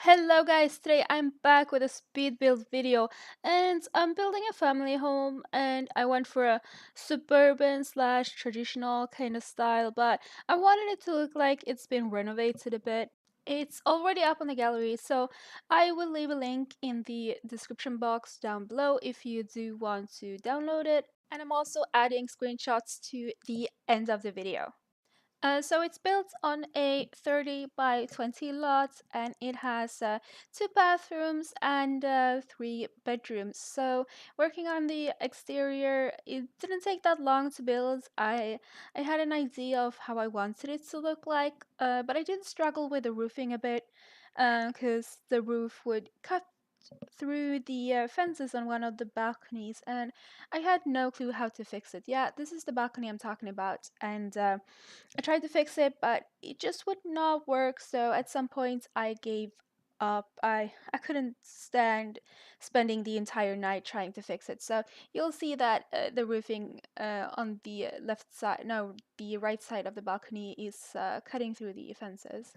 Hello guys, today I'm back with a speed build video and I'm building a family home and I went for a suburban slash traditional kind of style, but I wanted it to look like it's been renovated a bit. It's already up on the gallery, so I will leave a link in the description box down below if you do want to download it. And I'm also adding screenshots to the end of the video. So it's built on a 30 by 20 lot and it has two bathrooms and three bedrooms. So working on the exterior, it didn't take that long to build. I had an idea of how I wanted it to look like, but I did struggle with the roofing a bit because the roof would cut through the fences on one of the balconies and I had no clue how to fix it. Yeah, this is the balcony I'm talking about and I tried to fix it, but it just would not work. So at some point, I gave up. I couldn't stand spending the entire night trying to fix it. So you'll see that the roofing on the left side, no, the right side of the balcony is cutting through the fences.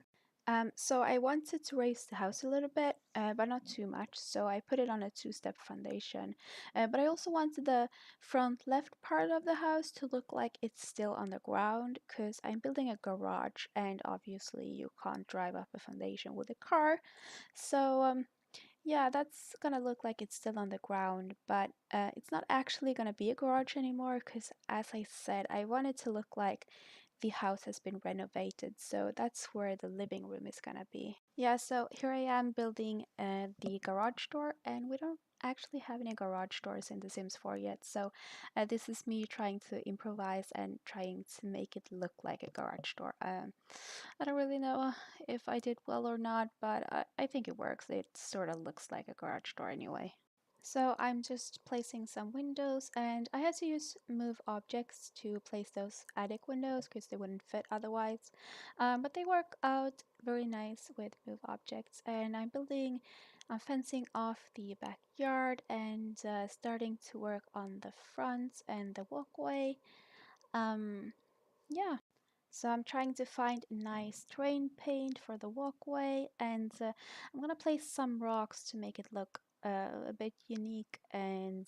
So I wanted to raise the house a little bit, but not too much. So I put it on a two-step foundation. But I also wanted the front left part of the house to look like it's still on the ground because I'm building a garage and obviously you can't drive up a foundation with a car. So yeah, that's gonna look like it's still on the ground, but it's not actually gonna be a garage anymore because, as I said, I want it to look like the house has been renovated, so that's where the living room is gonna be. Yeah, so here I am building the garage door, and we don't actually have any garage doors in The Sims 4 yet, so this is me trying to improvise and trying to make it look like a garage door. I don't really know if I did well or not, but I think it works. It sort of looks like a garage door anyway. So I'm just placing some windows and I had to use move objects to place those attic windows because they wouldn't fit otherwise. But they work out very nice with move objects and I'm fencing off the backyard and starting to work on the front and the walkway. Um, yeah. So I'm trying to find nice terrain paint for the walkway and I'm gonna place some rocks to make it look a bit unique and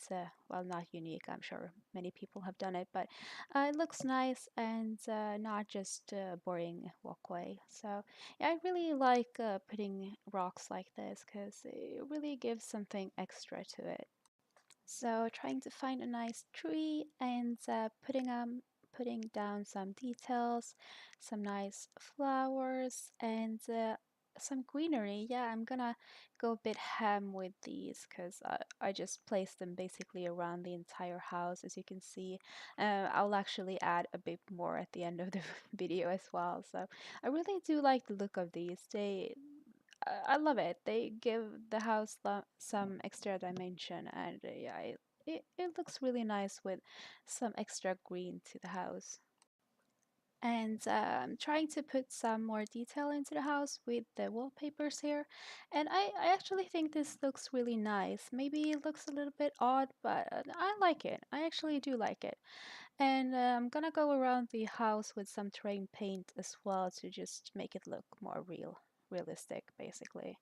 well, not unique, I'm sure many people have done it, but it looks nice and not just a boring walkway. So yeah, I really like putting rocks like this because it really gives something extra to it. So trying to find a nice tree and putting down some details, some nice flowers and some greenery. Yeah, I'm gonna go a bit ham with these because I just placed them basically around the entire house. As you can see, I'll actually add a bit more at the end of the video as well. So I really do like the look of these. I love it. They give the house some extra dimension, and yeah, it looks really nice with some extra green to the house. And I'm trying to put some more detail into the house with the wallpapers here. And I actually think this looks really nice. Maybe it looks a little bit odd, but I like it. I actually do like it. And I'm gonna go around the house with some terrain paint as well to just make it look more realistic, basically.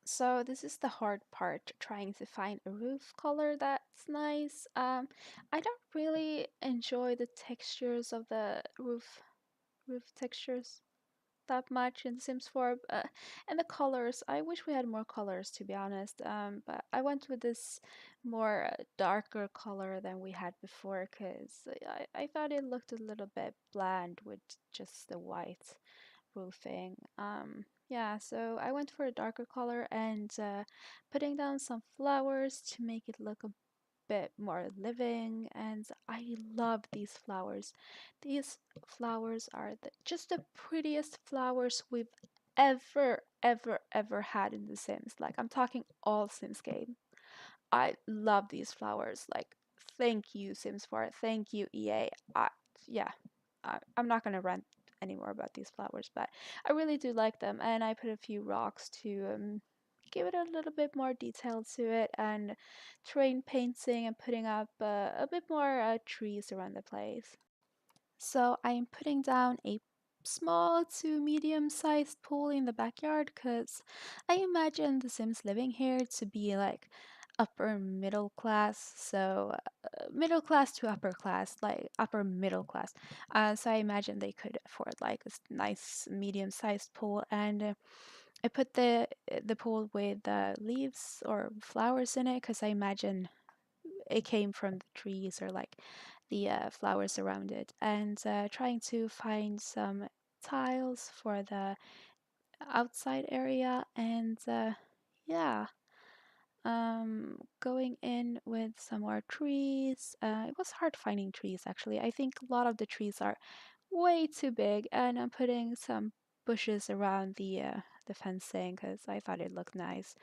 So this is the hard part, trying to find a roof color that's nice. I don't really enjoy the textures of the roof textures that much in Sims 4, and the colors. I wish we had more colors, to be honest. But I went with this more darker color than we had before because I thought it looked a little bit bland with just the white roofing. Yeah, so I went for a darker color and putting down some flowers to make it look a bit more living. And I love these flowers. These flowers are just the prettiest flowers we've ever had in The Sims. Like, I'm talking all Sims game. I love these flowers. Like, thank you, Sims 4. Thank you, EA. Yeah, I'm not gonna rant anymore about these flowers, but I really do like them, and I put a few rocks to give it a little bit more detail to it, and terrain painting and putting up a bit more trees around the place. So I'm putting down a small to medium-sized pool in the backyard because I imagine the Sims living here to be like upper middle class. So middle class to upper class, like upper middle class. So I imagine they could afford like this nice medium-sized pool, and I put the pool with leaves or flowers in it because I imagine it came from the trees or like the flowers around it, and trying to find some tiles for the outside area, and yeah, going in with some more trees. It was hard finding trees actually. I think a lot of the trees are way too big, and I'm putting some bushes around the fencing because I thought it looked nice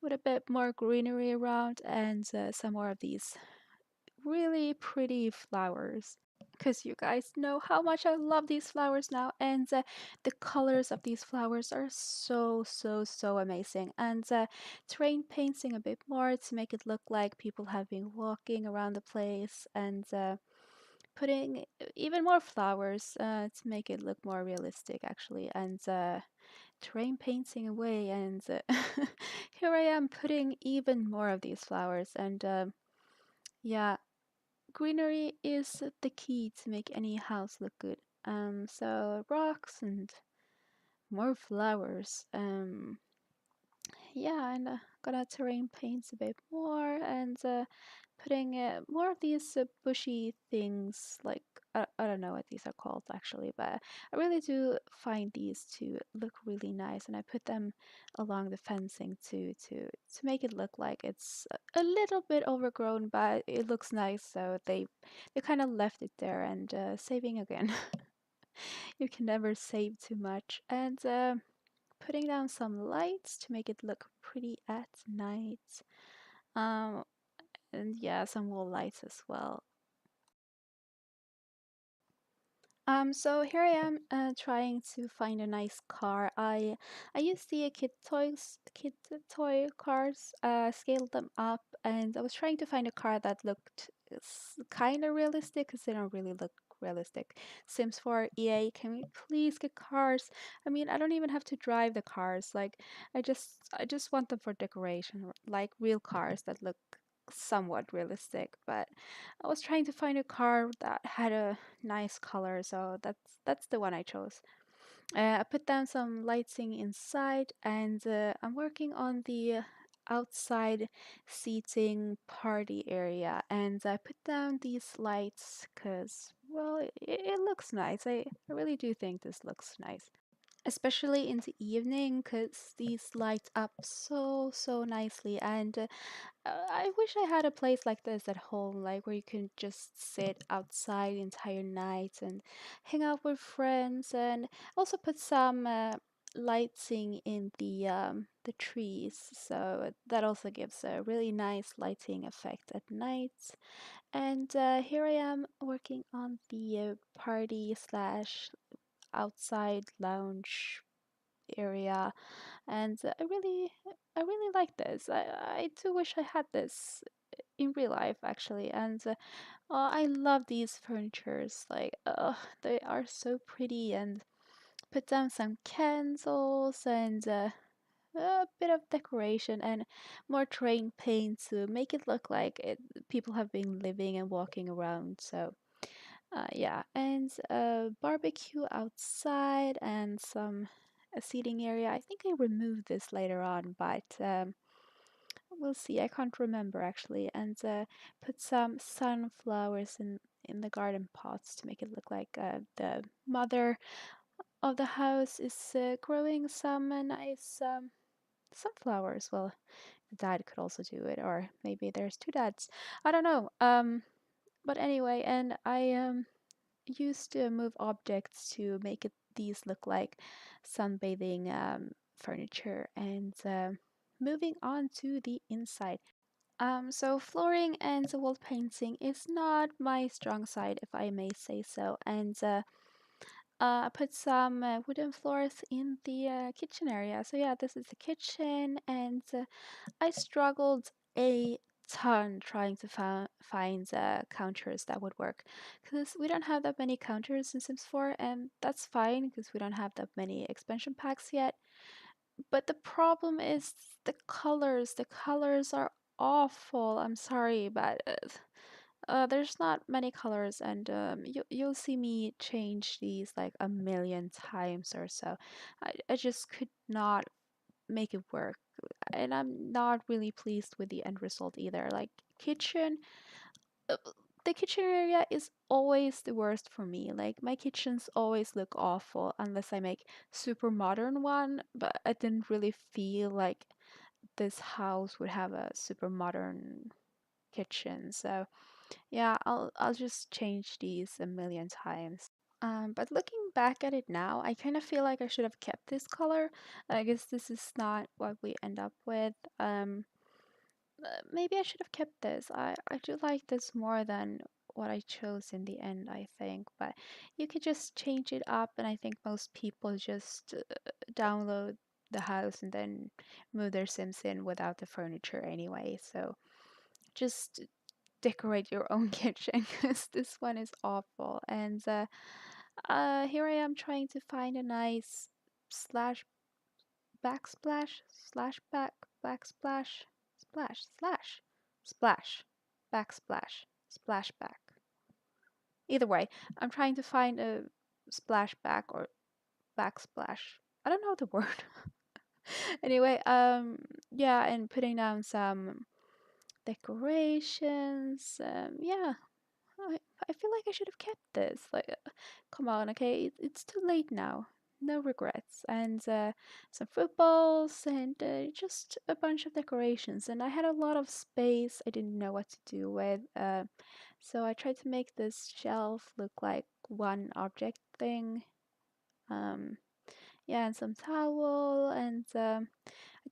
with a bit more greenery around, and some more of these really pretty flowers. Because you guys know how much I love these flowers now, and the colors of these flowers are so, so, so amazing. And terrain painting a bit more to make it look like people have been walking around the place, and putting even more flowers to make it look more realistic, actually. And terrain painting away, and here I am putting even more of these flowers, and yeah, greenery is the key to make any house look good. So rocks and more flowers. Yeah, and gonna terrain paints a bit more, and putting more of these bushy things. Like I don't know what these are called actually, but I really do find these to look really nice, and I put them along the fencing to make it look like it's a little bit overgrown, but it looks nice. So they kind of left it there, and saving again. You can never save too much, and putting down some lights to make it look pretty at night. Um, and yeah, some wall lights as well. So here I am trying to find a nice car. I used the kid toy cars, scaled them up, and I was trying to find a car that looked kind of realistic because they don't really look realistic. Sims 4 EA, can we please get cars? I mean, I don't even have to drive the cars. Like, I just want them for decoration, like real cars that look somewhat realistic. But I was trying to find a car that had a nice color, so that's the one I chose. I put down some lighting inside, and I'm working on the outside seating party area, and I put down these lights because, well, it looks nice. I really do think this looks nice, especially in the evening because these light up so, so nicely. And I wish I had a place like this at home, like where you can just sit outside the entire night and hang out with friends, and also put some lighting in the trees, so that also gives a really nice lighting effect at night. And here I am working on the party slash outside lounge area, and I really like this. I do wish I had this in real life actually, and I love these furnitures. Like, they are so pretty, and put down some candles, and a bit of decoration and more terrain paint to make it look like people have been living and walking around. So yeah, and barbecue outside, and some a seating area. I think I removed this later on, but we'll see. I can't remember actually. And put some sunflowers in the garden pots to make it look like the mother of the house is growing some nice sunflowers. Well, the dad could also do it, or maybe there's two dads. I don't know. But anyway, and I used to move objects to make these look like sunbathing furniture, and moving on to the inside. So flooring and wall painting is not my strong side, if I may say so, and I put some wooden floors in the kitchen area. So yeah, this is the kitchen, and I struggled a ton trying to find counters that would work because we don't have that many counters in Sims 4, and that's fine because we don't have that many expansion packs yet. But the problem is the colors. The colors are awful. I'm sorry, but there's not many colors, and you'll see me change these like a million times or so. I just could not make it work, and I'm not really pleased with the end result either. Like kitchen, uh, the kitchen area is always the worst for me. Like my kitchens always look awful unless I make super modern one, but I didn't really feel like this house would have a super modern kitchen. So yeah, I'll just change these a million times. But looking back at it now, I kind of feel like I should have kept this color. I guess this is not what we end up with. Maybe I should have kept this. I do like this more than what I chose in the end, I think. But you could just change it up, and I think most people just download the house and then move their Sims in without the furniture anyway. So just decorate your own kitchen because this one is awful. And here I am trying to find a nice slash backsplash slash backsplash splash backsplash splash back. Either way, I'm trying to find a splashback or backsplash. I don't know the word. Anyway, yeah, and putting down some decorations. Yeah, I, I feel like I should have kept this. Like, come on, okay, it's too late now. No regrets. And some footballs and just a bunch of decorations. And I had a lot of space I didn't know what to do with. So I tried to make this shelf look like one object thing. Um, yeah, and some towel and I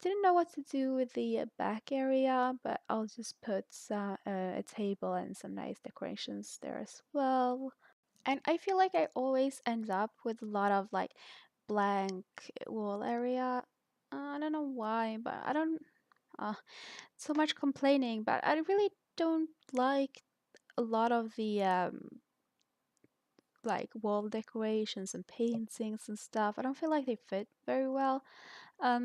didn't know what to do with the back area, but I'll just put a table and some nice decorations there as well. And I feel like I always end up with a lot of like blank wall area. I don't know why, but I don't. Uh, so much complaining, but I really don't like a lot of the like wall decorations and paintings and stuff. I don't feel like they fit very well.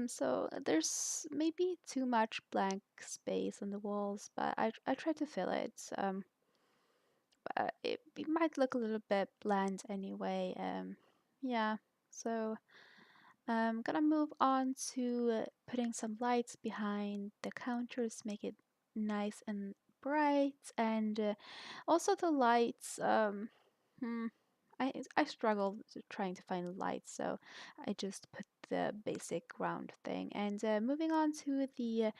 So there's maybe too much blank space on the walls, but I try to fill it. But it might look a little bit bland anyway. Yeah. So I'm gonna move on to putting some lights behind the counters, make it nice and bright, and also the lights. Hmm, I struggled trying to find lights, so I just put the basic round thing. And moving on to the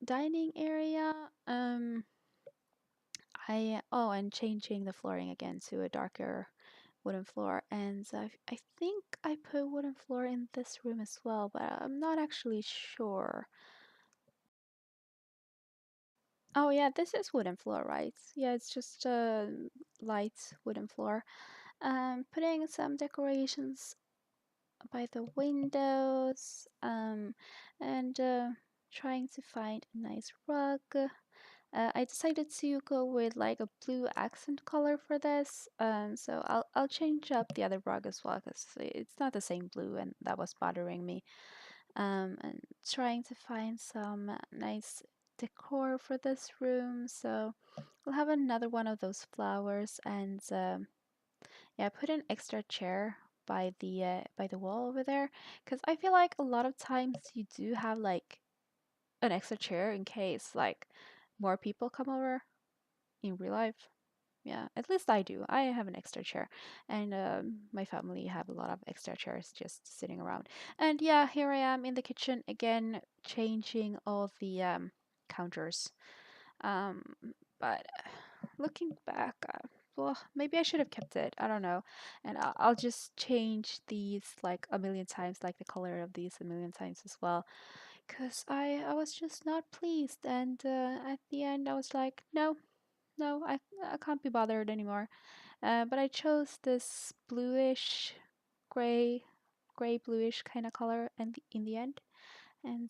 dining area. And changing the flooring again to a darker wooden floor. And I think I put wooden floor in this room as well, but I'm not actually sure. Oh yeah, this is wooden floor, right? Yeah, it's just a light wooden floor. Putting some decorations by the windows, and trying to find a nice rug. I decided to go with like a blue accent color for this, so I'll change up the other rug as well because it's not the same blue, and that was bothering me. And trying to find some nice decor for this room, so we'll have another one of those flowers, and yeah, put an extra chair by the wall over there because I feel like a lot of times you do have like an extra chair in case like more people come over in real life. Yeah, at least I do. I have an extra chair, and my family have a lot of extra chairs just sitting around. And yeah, here I am in the kitchen again, changing all the counters. Um, but looking back, well, maybe I should have kept it. I don't know, and I'll just change these like a million times, like the color of these a million times as well, because I was just not pleased, and at the end I was like, no, no, I can't be bothered anymore. But I chose this bluish, gray, gray bluish kind of color, and in the end, and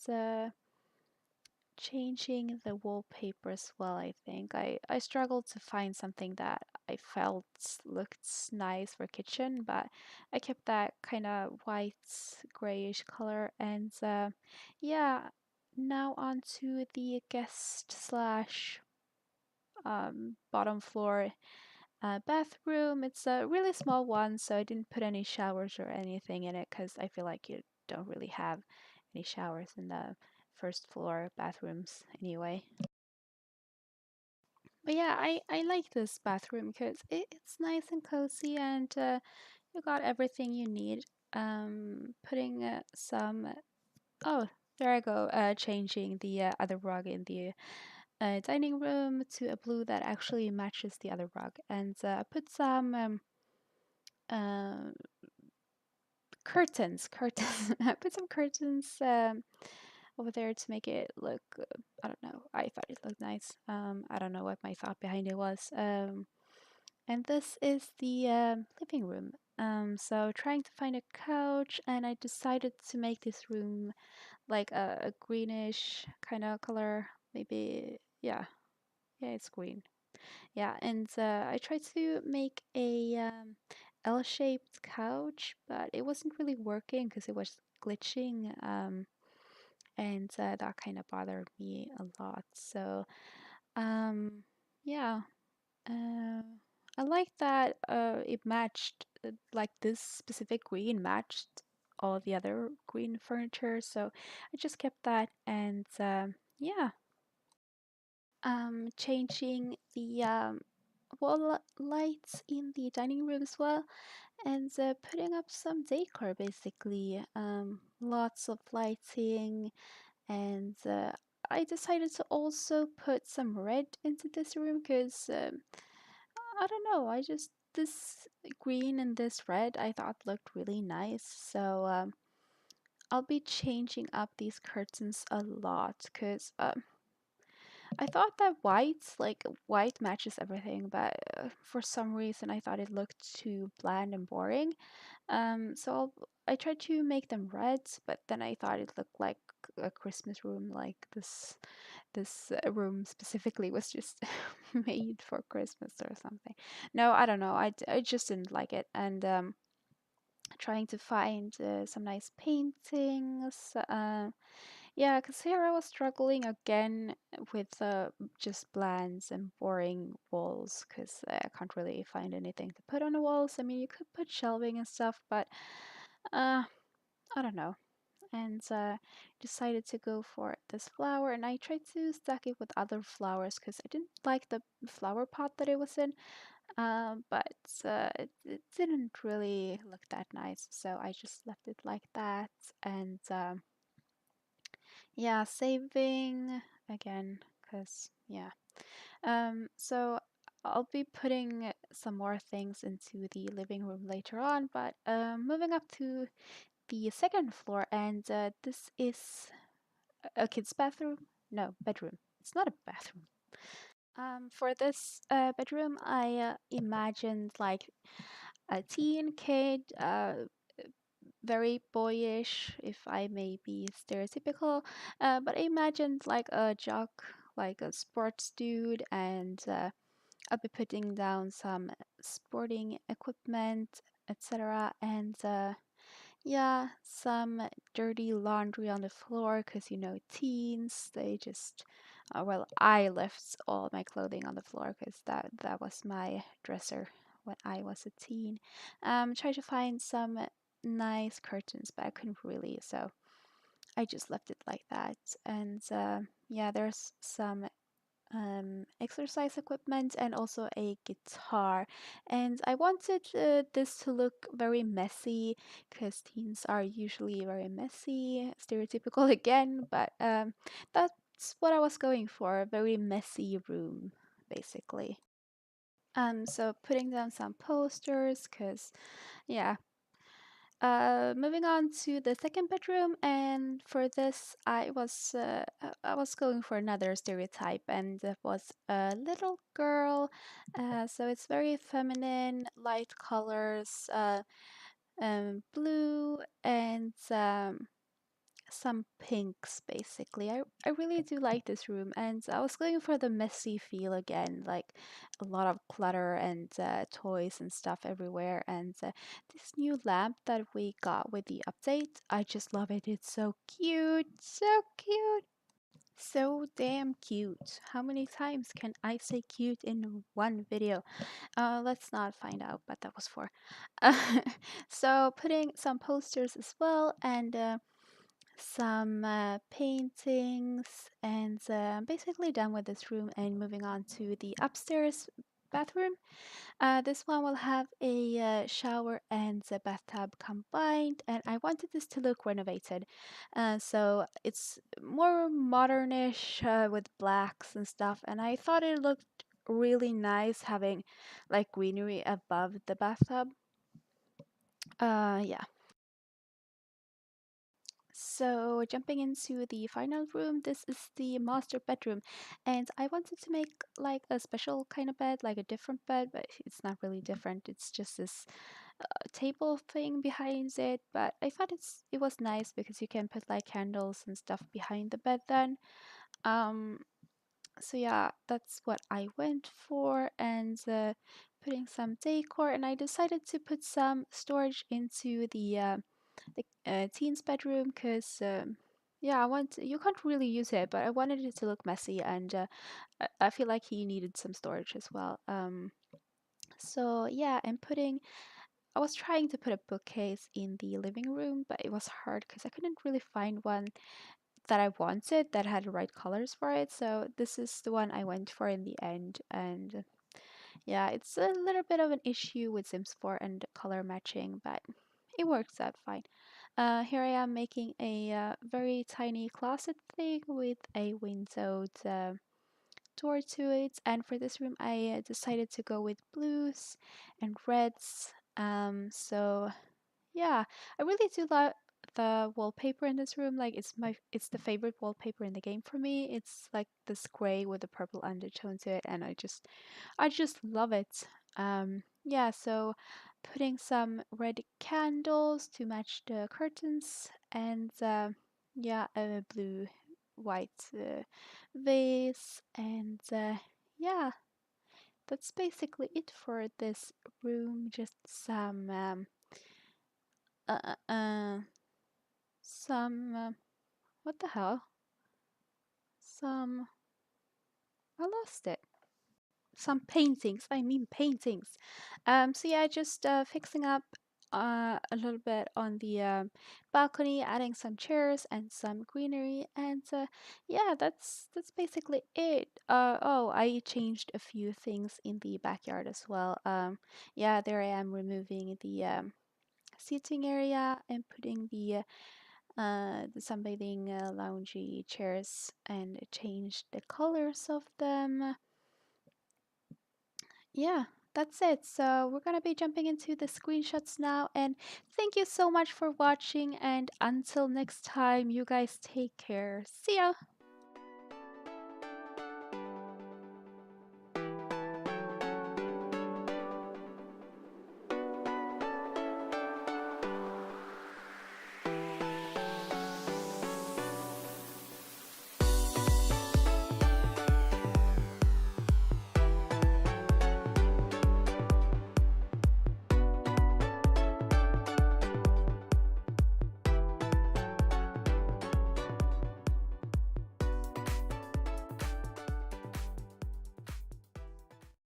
changing the wallpaper as well, I think. I struggled to find something that I felt looked nice for kitchen, but I kept that kind of white grayish color. And yeah, now on to the guest slash bottom floor bathroom. It's a really small one, so I didn't put any showers or anything in it because I feel like you don't really have any showers in the first floor bathrooms anyway. But yeah, I like this bathroom because it's nice and cozy and you got everything you need. Putting some oh, there I go. Changing the other rug in the dining room to a blue that actually matches the other rug, and put some uh, curtains. I put some curtains over there to make it look. I don't know. I thought it looked nice. I don't know what my thought behind it was. And this is the living room. So trying to find a couch, and I decided to make this room like a greenish kind of color. Maybe, yeah, yeah, it's green. Yeah, and I tried to make a L-shaped couch, but it wasn't really working because it was glitching, and that kind of bothered me a lot. So, um, yeah, uh, I like that it matched, like this specific green matched all the other green furniture, so I just kept that, and yeah, changing the wall lights in the dining room as well, and putting up some decor basically. Lots of lighting, and I decided to also put some red into this room because I don't know, I just this green and this red I thought looked really nice. So I'll be changing up these curtains a lot because I thought that white matches everything, but for some reason I thought it looked too bland and boring. I tried to make them red, but then I thought it looked like a Christmas room, like this room specifically was just made for Christmas or something. No, I don't know. I just didn't like it, and trying to find some nice paintings. Yeah, because here I was struggling again with just blands and boring walls because I can't really find anything to put on the walls. I mean, you could put shelving and stuff, but uh, I don't know. And decided to go for this flower, and I tried to stack it with other flowers because I didn't like the flower pot that it was in. But it didn't really look that nice, so I just left it like that. And yeah, saving again, because yeah. So I'll be putting some more things into the living room later on, but moving up to the second floor, and this is a kid's bathroom. No, bedroom. It's not a bathroom. For this bedroom, I imagined like a teen kid, very boyish, if I may be stereotypical. But I imagined like a jock, like a sports dude, and I'll be putting down some sporting equipment, etc. And yeah, some dirty laundry on the floor because teens, they just. Well, I left all my clothing on the floor because that was my dresser when I was a teen. Tried to find some nice curtains, but I couldn't really, so I just left it like that. And yeah, there's some exercise equipment and also a guitar. And I wanted this to look very messy because teens are usually very messy, stereotypical again, but that's what I was going for, a very messy room, basically. So putting down some posters because, yeah, moving on to the second bedroom, and for this, I was going for another stereotype, and it was a little girl. So it's very feminine, light colors, blue and some pinks basically. I really do like this room, and I was going for the messy feel again, like a lot of clutter and toys and stuff everywhere. And this new lamp that we got with the update, I just love it. It's so cute, so cute. So damn cute. How many times can I say cute in one video? Let's not find out, but that was for. So putting some posters as well, and some paintings, and basically done with this room and moving on to the upstairs bathroom. This one will have a shower and a bathtub combined, and I wanted this to look renovated. So it's more modernish with blacks and stuff, and I thought it looked really nice having like greenery above the bathtub. Yeah. So, jumping into the final room, this is the master bedroom, and I wanted to make like a special kind of bed, like a different bed, but it's not really different. It's just this table thing behind it, but I thought it was nice because you can put like candles and stuff behind the bed then. Um, so yeah, that's what I went for, and putting some decor, and I decided to put some storage into the teen's bedroom because yeah, you can't really use it, but I wanted it to look messy, and I feel like he needed some storage as well. So yeah, I was trying to put a bookcase in the living room, but it was hard because I couldn't really find one that I wanted that had the right colors for it. So this is the one I went for in the end, and yeah, it's a little bit of an issue with Sims 4 and color matching, but it works out fine. Here I am making a very tiny closet thing with a windowed door to it. And for this room, I decided to go with blues and reds. So yeah, I really do love the wallpaper in this room. Like it's the favorite wallpaper in the game for me. It's like this gray with a purple undertone to it, and I just love it. Yeah, so putting some red candles to match the curtains, and yeah, a blue white vase, and yeah, that's basically it for this room. Just uh, uh, uh, some what the hell? Some I lost it. Some paintings. I mean paintings. So yeah, just fixing up a little bit on the balcony, adding some chairs and some greenery, and yeah, that's basically it. Oh, I changed a few things in the backyard as well. Yeah, there I am removing the seating area and putting the sunbathing loungy chairs and changed the colors of them. Yeah, that's it. So we're gonna be jumping into the screenshots now, and thank you so much for watching, and until next time, you guys take care. See ya!